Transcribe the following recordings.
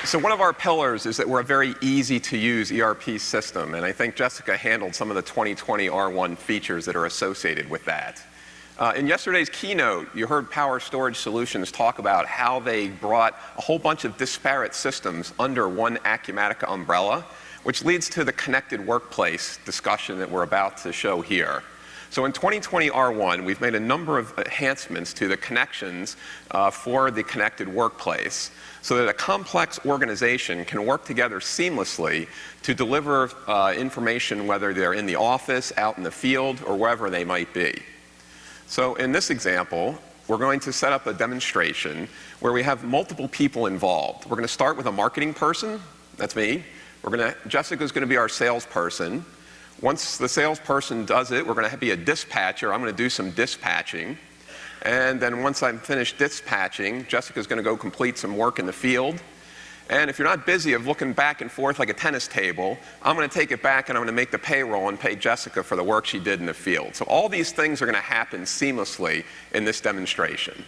So one of our pillars is that we're a very easy-to-use ERP system, and I think Jessica handled some of the 2020 R1 features that are associated with that. In yesterday's keynote, you heard Power Storage Solutions talk about how they brought a whole bunch of disparate systems under one Acumatica umbrella, which leads to the connected workplace discussion that we're about to show here. So in 2020 R1, we've made a number of enhancements to the connections for the connected workplace so that a complex organization can work together seamlessly to deliver information, whether they're in the office, out in the field, or wherever they might be. So in this example, we're going to set up a demonstration where we have multiple people involved. We're going to start with a marketing person. That's me. Jessica's going to be our salesperson. Once the salesperson does it, we're going to be a dispatcher. I'm going to do some dispatching. And then once I'm finished dispatching, Jessica's going to go complete some work in the field. And if you're not busy of looking back and forth like a tennis table, I'm going to take it back and I'm going to make the payroll and pay Jessica for the work she did in the field. So all these things are going to happen seamlessly in this demonstration.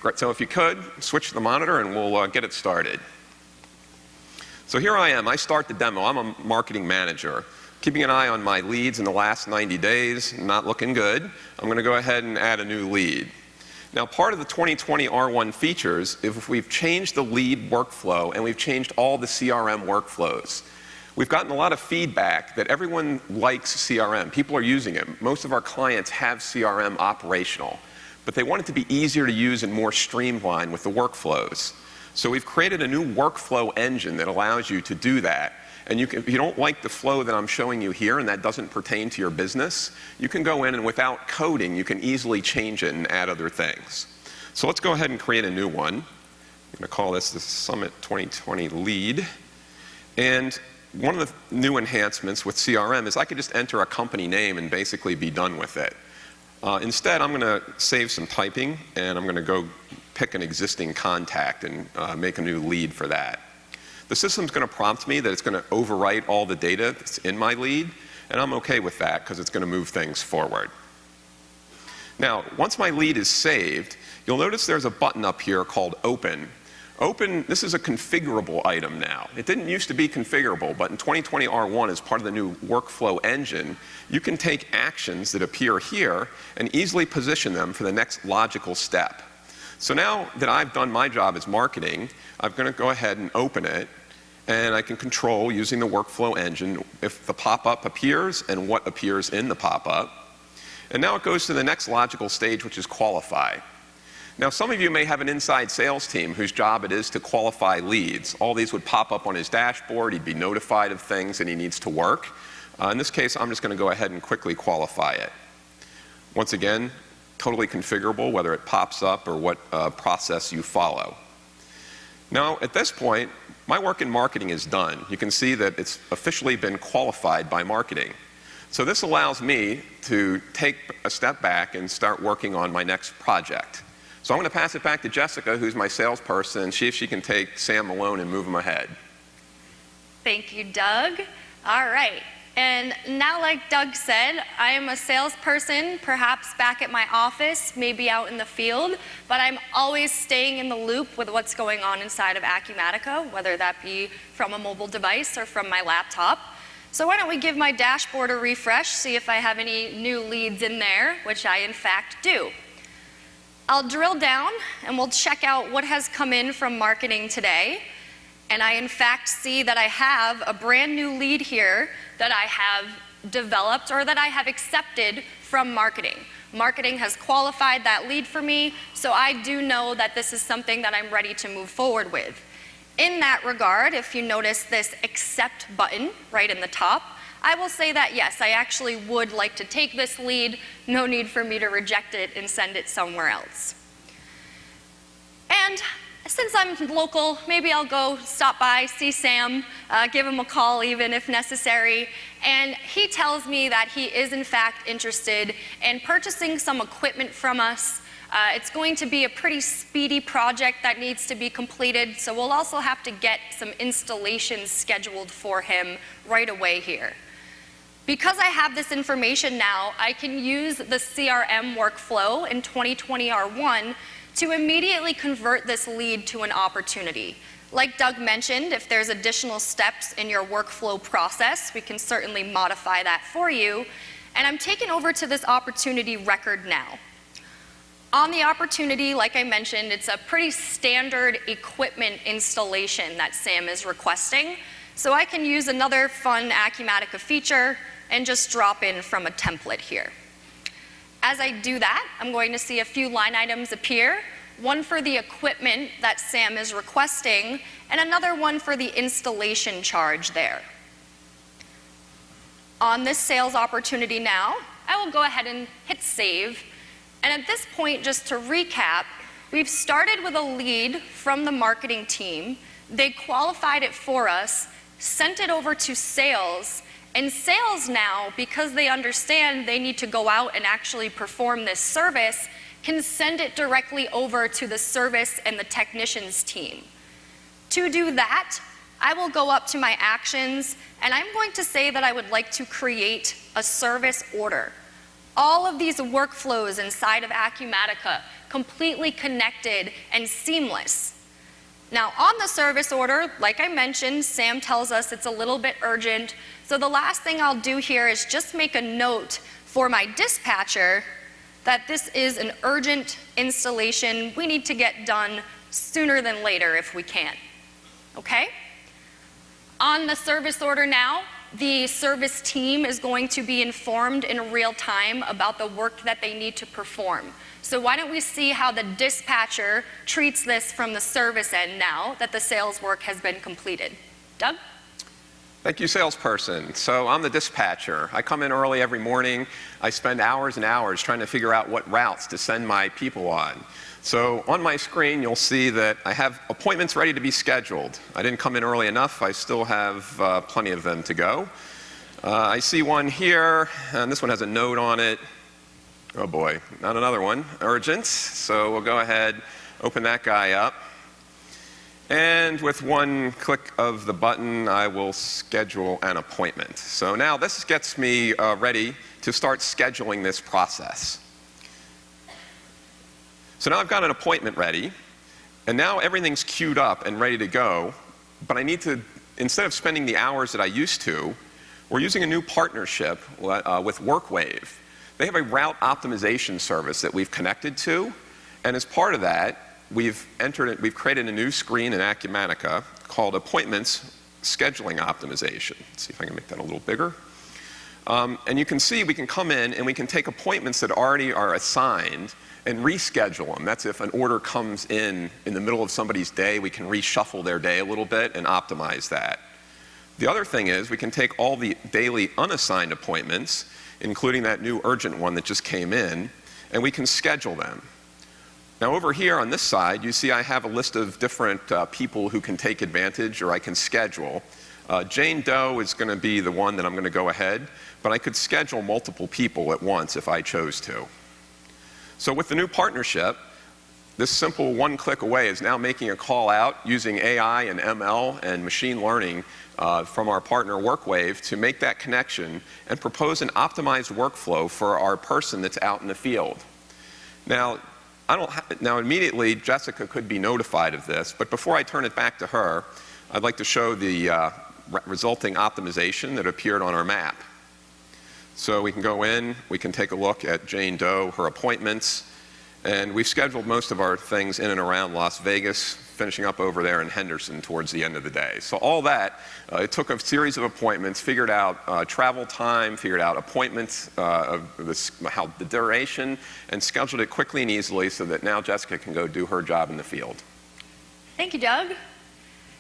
Great. So if you could, switch the monitor and we'll get it started. So here I am. I start the demo. I'm a marketing manager. Keeping an eye on my leads in the last 90 days, not looking good. I'm going to go ahead and add a new lead. Now, part of the 2020 R1 features, if we've changed the lead workflow and we've changed all the CRM workflows, we've gotten a lot of feedback that everyone likes CRM. People are using it. Most of our clients have CRM operational, but they want it to be easier to use and more streamlined with the workflows. So we've created a new workflow engine that allows you to do that. And if you don't like the flow that I'm showing you here and that doesn't pertain to your business, you can go in and without coding, you can easily change it and add other things. So let's go ahead and create a new one. I'm going to call this the Summit 2020 Lead. And one of the new enhancements with CRM is I could just enter a company name and basically be done with it. Instead, I'm going to save some typing and I'm going to go pick an existing contact and make a new lead for that. The system's going to prompt me that it's going to overwrite all the data that's in my lead, and I'm okay with that because it's going to move things forward. Now, once my lead is saved, you'll notice there's a button up here called Open. Open, this is a configurable item now. It didn't used to be configurable, but in 2020 R1, as part of the new workflow engine, you can take actions that appear here and easily position them for the next logical step. So now that I've done my job as marketing, I'm going to go ahead and open it, and I can control, using the workflow engine, if the pop-up appears and what appears in the pop-up. And now it goes to the next logical stage, which is qualify. Now, some of you may have an inside sales team whose job it is to qualify leads. All these would pop up on his dashboard. He'd be notified of things that he needs to work. In this case, I'm just going to go ahead and quickly qualify it. Once again, totally configurable, whether it pops up or what process you follow. Now, at this point, my work in marketing is done. You can see that it's officially been qualified by marketing. So this allows me to take a step back and start working on my next project. So I'm going to pass it back to Jessica, who's my salesperson, and see if she can take Sam Malone and move him ahead. Thank you, Doug. All right. And now, like Doug said, I am a salesperson, perhaps back at my office, maybe out in the field, but I'm always staying in the loop with what's going on inside of Acumatica, whether that be from a mobile device or from my laptop. So why don't we give my dashboard a refresh, see if I have any new leads in there, which I in fact do. I'll drill down and we'll check out what has come in from marketing today. And I in fact see that I have a brand new lead here that I have developed or that I have accepted from marketing. Marketing has qualified that lead for me, so I do know that this is something that I'm ready to move forward with. In that regard, if you notice this accept button right in the top, I will say that yes, I actually would like to take this lead. No need for me to reject it and send it somewhere else. And since I'm local, maybe I'll go stop by, see Sam, give him a call even if necessary. And he tells me that he is in fact interested in purchasing some equipment from us. It's going to be a pretty speedy project that needs to be completed, so we'll also have to get some installations scheduled for him right away here. Because I have this information now, I can use the CRM workflow in 2020 R1 to immediately convert this lead to an opportunity. Like Doug mentioned, if there's additional steps in your workflow process, we can certainly modify that for you. And I'm taking over to this opportunity record now. On the opportunity, like I mentioned, it's a pretty standard equipment installation that Sam is requesting. So I can use another fun Acumatica feature and just drop in from a template here. As I do that, I'm going to see a few line items appear, one for the equipment that Sam is requesting, and another one for the installation charge there. On this sales opportunity now, I will go ahead and hit save. And at this point, just to recap, we've started with a lead from the marketing team. They qualified it for us, sent it over to sales, and sales now, because they understand they need to go out and actually perform this service, can send it directly over to the service and the technicians team. To do that, I will go up to my actions, and I'm going to say that I would like to create a service order. All of these workflows inside of Acumatica, completely connected and seamless. Now, on the service order, like I mentioned, Sam tells us it's a little bit urgent, so the last thing I'll do here is just make a note for my dispatcher that this is an urgent installation. We need to get done sooner than later if we can. Okay? On the service order now, the service team is going to be informed in real time about the work that they need to perform. So why don't we see how the dispatcher treats this from the service end now that the sales work has been completed. Doug? Thank you, salesperson. So I'm the dispatcher. I come in early every morning. I spend hours and hours trying to figure out what routes to send my people on. So on my screen, you'll see that I have appointments ready to be scheduled. I didn't come in early enough. I still have plenty of them to go. I see one here, and this one has a note on it. Oh boy, not another one. Urgent. So we'll go ahead, open that guy up. And with one click of the button, I will schedule an appointment. So now this gets me ready to start scheduling this process. So now I've got an appointment ready, and now everything's queued up and ready to go, but I need to, instead of spending the hours that I used to, we're using a new partnership with WorkWave. They have a route optimization service that we've connected to, and as part of that, we've created a new screen in Acumatica called Appointments Scheduling Optimization. Let's see if I can make that a little bigger. And you can see we can come in and we can take appointments that already are assigned and reschedule them. That's if an order comes in the middle of somebody's day, we can reshuffle their day a little bit and optimize that. The other thing is we can take all the daily unassigned appointments, including that new urgent one that just came in, and we can schedule them. Now over here on this side, you see I have a list of different people who can take advantage or I can schedule. Jane Doe is going to be the one that I'm going to go ahead, but I could schedule multiple people at once if I chose to. So with the new partnership, this simple one click away is now making a call out using AI and ML and machine learning from our partner WorkWave to make that connection and propose an optimized workflow for our person that's out in the field. Now, immediately Jessica could be notified of this, but before I turn it back to her, I'd like to show the resulting optimization that appeared on our map. So we can go in, we can take a look at Jane Doe, her appointments, and we've scheduled most of our things in and around Las Vegas, finishing up over there in Henderson towards the end of the day. So all that, it took a series of appointments, figured out travel time, figured out appointments, the duration, and scheduled it quickly and easily so that now Jessica can go do her job in the field. Thank you, Doug.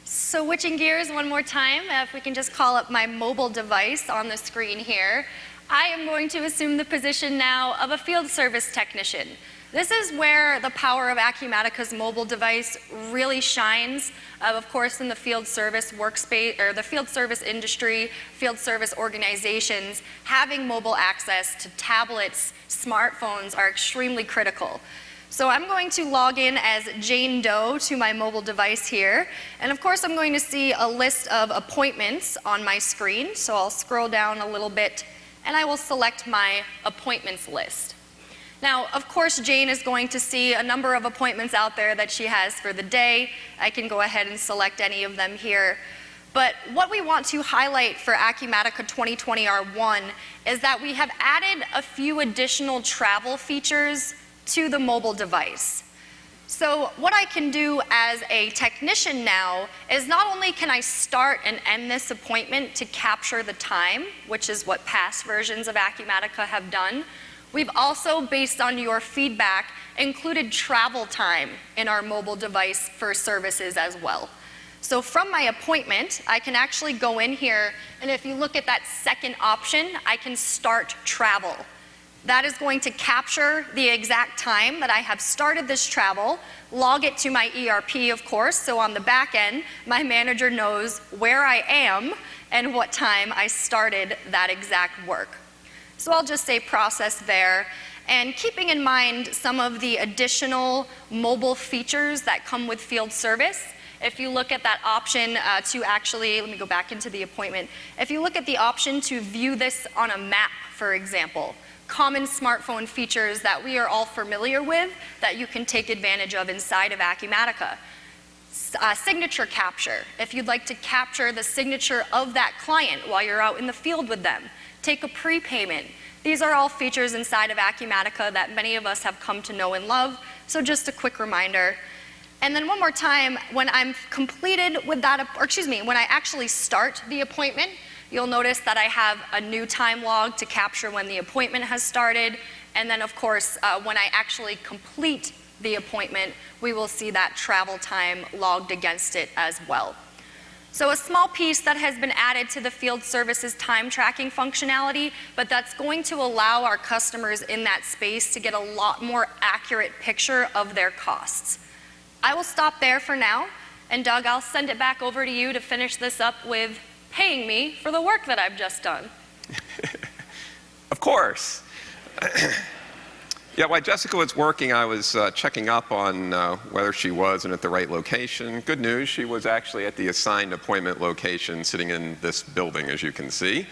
So switching gears one more time, if we can just call up my mobile device on the screen here, I am going to assume the position now of a field service technician. This is where the power of Acumatica's mobile device really shines. Of course, in the field service workspace, or the field service industry, field service organizations, having mobile access to tablets, smartphones are extremely critical. So I'm going to log in as Jane Doe to my mobile device here. And of course, I'm going to see a list of appointments on my screen. So I'll scroll down a little bit and I will select my appointments list. Now, of course, Jane is going to see a number of appointments out there that she has for the day. I can go ahead and select any of them here. But what we want to highlight for Acumatica 2020 R1 is that we have added a few additional travel features to the mobile device. So what I can do as a technician now is not only can I start and end this appointment to capture the time, which is what past versions of Acumatica have done, we've also, based on your feedback, included travel time in our mobile device for services as well. So from my appointment, I can actually go in here, and if you look at that second option, I can start travel. That is going to capture the exact time that I have started this travel, log it to my ERP, of course, so on the back end, my manager knows where I am and what time I started that exact work. So I'll just say process there, and keeping in mind some of the additional mobile features that come with field service. If you look at that option to actually, let me go back into the appointment. If you look at the option to view this on a map, for example, common smartphone features that we are all familiar with that you can take advantage of inside of Acumatica. Signature capture, if you'd like to capture the signature of that client while you're out in the field with them. Take a prepayment. These are all features inside of Acumatica that many of us have come to know and love, so just a quick reminder. And then one more time, when I'm completed with that, or excuse me, when I actually start the appointment, you'll notice that I have a new time log to capture when the appointment has started. And then, of course, when I actually complete the appointment, we will see that travel time logged against it as well. So a small piece that has been added to the field services time tracking functionality, but that's going to allow our customers in that space to get a lot more accurate picture of their costs. I will stop there for now, and Doug, I'll send it back over to you to finish this up with paying me for the work that I've just done. Of course. Yeah, while Jessica was working, I was checking up on whether she was at the right location. Good news, she was actually at the assigned appointment location sitting in this building, as you can see.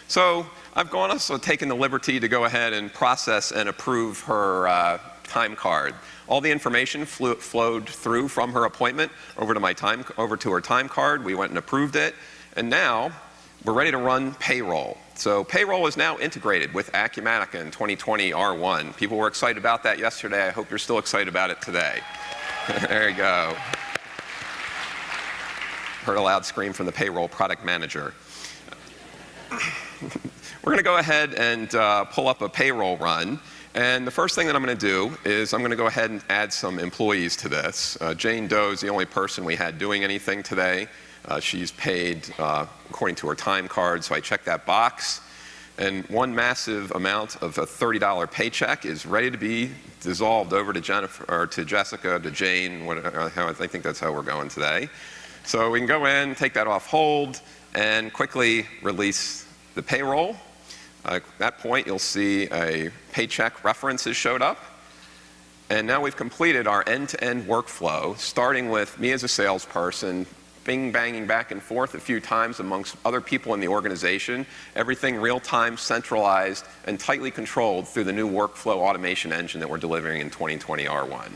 So I've also taken the liberty to go ahead and process and approve her time card. All the information flowed through from her appointment over to her time card. We went and approved it, and now we're ready to run payroll. So payroll is now integrated with Acumatica in 2020 R1. People were excited about that yesterday. I hope you're still excited about it today. There you go. Heard a loud scream from the payroll product manager. We're going to go ahead and pull up a payroll run. And the first thing that I'm going to do is I'm going to go ahead and add some employees to this. Jane Doe is the only person we had doing anything today. She's paid according to her time card, so I checked that box. And one massive amount of a $30 paycheck is ready to be dissolved over to Jennifer, or to Jessica, to Jane. I think that's how we're going today. So we can go in, take that off hold, and quickly release the payroll. At that point, you'll see a paycheck reference has showed up. And now we've completed our end-to-end workflow, starting with me as a salesperson, banging back and forth a few times amongst other people in the organization, everything real-time, centralized, and tightly controlled through the new workflow automation engine that we're delivering in 2020 R1.